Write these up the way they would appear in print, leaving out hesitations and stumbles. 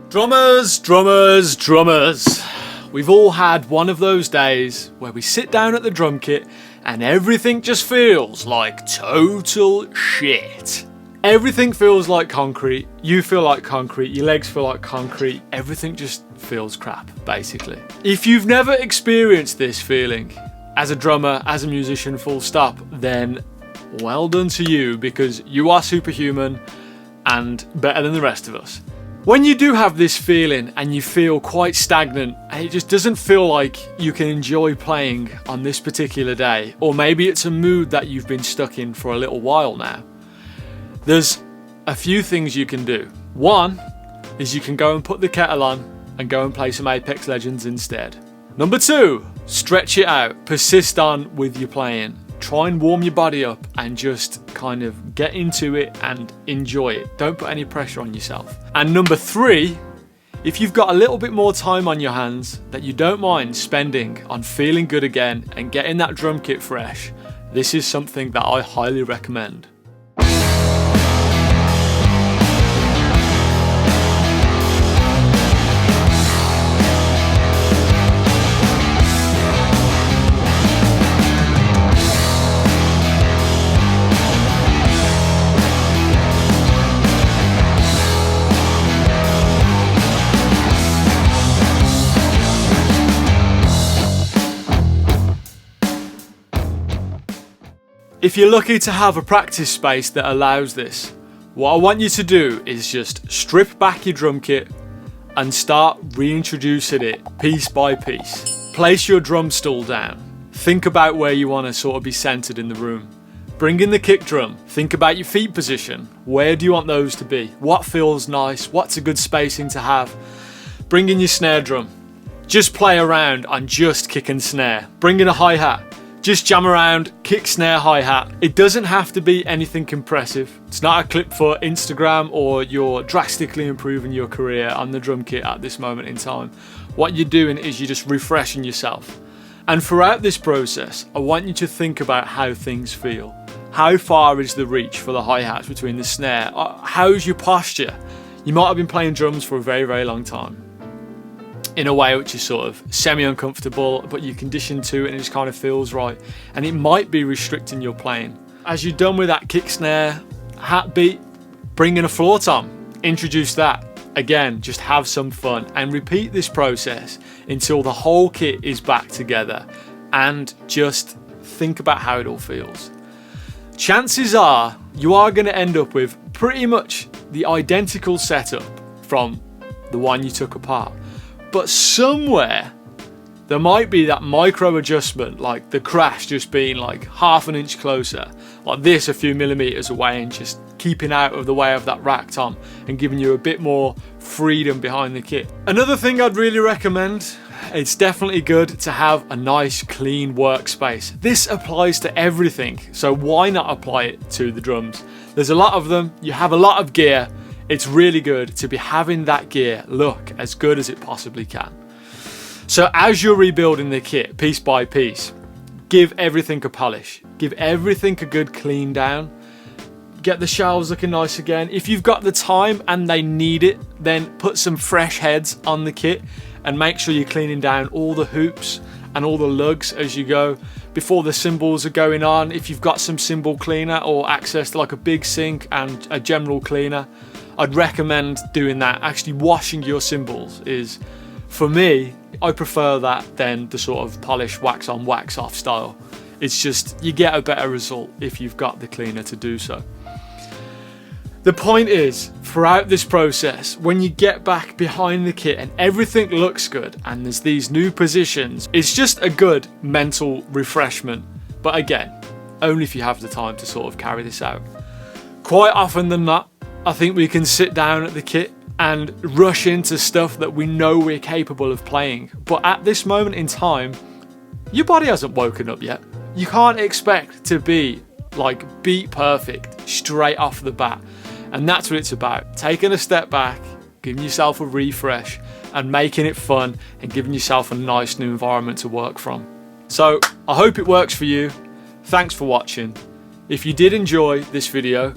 Drummers, drummers, drummers. We've all had one of those days where we sit down at the drum kit and everything just feels like total shit. Everything feels like concrete, you feel like concrete, your legs feel like concrete, everything just feels crap, basically. If you've never experienced this feeling, as a drummer, as a musician, full stop, then well done to you, because you are superhuman and better than the rest of us. When you do have this feeling and you feel quite stagnant and it just doesn't feel like you can enjoy playing on this particular day, or maybe it's a mood that you've been stuck in for a little while now, there's a few things you can do. One is you can go and put the kettle on and go and play some Apex Legends instead. Number two, stretch it out, persist on with your playing. Try and warm your body up and just kind of get into it and enjoy it. Don't put any pressure on yourself. And number three, if you've got a little bit more time on your hands that you don't mind spending on feeling good again and getting that drum kit fresh, this is something that I highly recommend. If you're lucky to have a practice space that allows this, what I want you to do is just strip back your drum kit and start reintroducing it piece by piece. Place your drum stool down. Think about where you want to sort of be centered in the room. Bring in the kick drum. Think about your feet position. Where do you want those to be? What feels nice? What's a good spacing to have? Bring in your snare drum. Just play around on just kick and snare. Bring in a hi-hat. Just jam around, kick, snare, hi-hat. It doesn't have to be anything impressive. It's not a clip for Instagram or you're drastically improving your career on the drum kit at this moment in time. What you're doing is you're just refreshing yourself. And throughout this process, I want you to think about how things feel. How far is the reach for the hi-hats between the snare? How's your posture? You might have been playing drums for a very, very long time, in a way which is sort of semi-uncomfortable, but you're conditioned to it and it just kind of feels right. And it might be restricting your playing. As you're done with that kick, snare, hat beat, bring in a floor tom. Introduce that. Again, just have some fun and repeat this process until the whole kit is back together, and just think about how it all feels. Chances are you are going to end up with pretty much the identical setup from the one you took apart. But somewhere there might be that micro adjustment, like the crash just being like half an inch closer, like this a few millimeters away, and just keeping out of the way of that rack tom and giving you a bit more freedom behind the kit. Another thing I'd really recommend, it's definitely good to have a nice clean workspace. This applies to everything, so why not apply it to the drums? There's a lot of them, you have a lot of gear. It's really good to be having that gear look as good as it possibly can. So as you're rebuilding the kit piece by piece, give everything a polish. Give everything a good clean down. Get the shelves looking nice again. If you've got the time and they need it, then put some fresh heads on the kit and make sure you're cleaning down all the hoops and all the lugs as you go before the cymbals are going on. If you've got some cymbal cleaner or access to like a big sink and a general cleaner, I'd recommend doing that. Actually washing your cymbals is, for me, I prefer that than the sort of polish wax on wax off style. It's just, you get a better result if you've got the cleaner to do so. The point is, throughout this process, when you get back behind the kit and everything looks good and there's these new positions, it's just a good mental refreshment. But again, only if you have the time to sort of carry this out. Quite often than not, I think we can sit down at the kit and rush into stuff that we know we're capable of playing. But at this moment in time, your body hasn't woken up yet. You can't expect to be like beat perfect straight off the bat. And that's what it's about. Taking a step back, giving yourself a refresh and making it fun and giving yourself a nice new environment to work from. So I hope it works for you. Thanks for watching. If you did enjoy this video,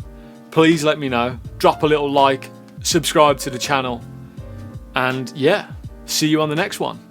please let me know. Drop a little like, subscribe to the channel. And yeah, see you on the next one.